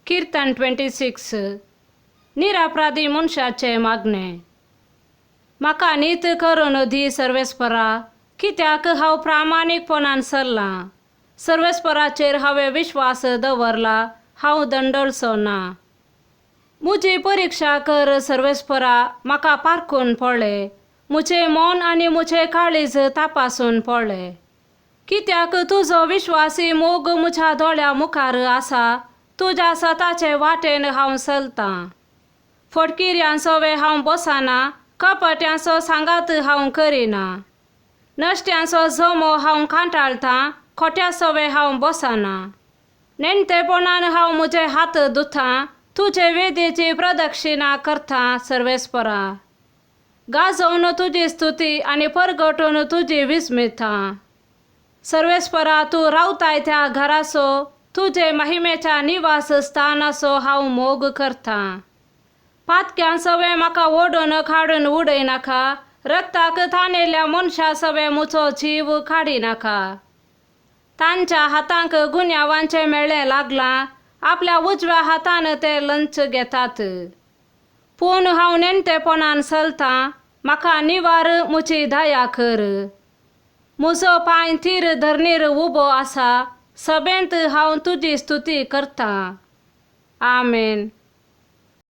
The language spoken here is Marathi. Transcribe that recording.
कीर्तन 26 निरापराधी मनशाचे मागणे। म्हाका नीत करून दी सर्वेस्परा, कित्याक हांव प्रामाणीकपणान चल्ला। सर्वेस्पराचेर हांवें विश्वास दवरला, हांव दंडळचो ना। म्हजी परीक्षा कर सर्वेस्परा, म्हाका पारखून पळय। म्हजें मन आनी म्हजें काळीज तपासून पळय। कित्याक तुजो विश्वासी मोग म्हज्या दोळ्या मुखार आसा। तुज्या स्वताचे वाटेन हांव चलतां। फटकिऱ्यांसोवे हांव बसना, कपट्यांचो सांगात हांव करिना। नश्ट्यांचो जमो हांव कांटाळटां, खोट्या सोवे हांव बसना। नेणटेपणान हांव म्हजे हात धुतां, तुजे वेदेची प्रदक्षिणा करतां सर्वेस्परा। गाजोवन तुजी स्तुती आनी परगटून तुजी विस्मितां। सर्वेस्परा, तूं रावताय त्या घराचो, तुजे महिमेच्या निवास स्थानाचो हांव मोग करतां। पातक्यां सवे म्हाका ओडून काडून उडयनाका, रक्ताक ताणेल्या मनशा सवे म्हजो जीव काडिनाका। तांच्या हातांक गुन्यांवांचें मेळ्ळें लागलां, आपल्या उजव्या हातान ते लंच घेतात। पूण हांव नेणटेपणान चलतां, म्हाका निवार म्हजी दया कर। म्हजो पांय थीर धरणीर उबो आसा, सभेंत हांव तुजी स्तुती करतां। आमेन।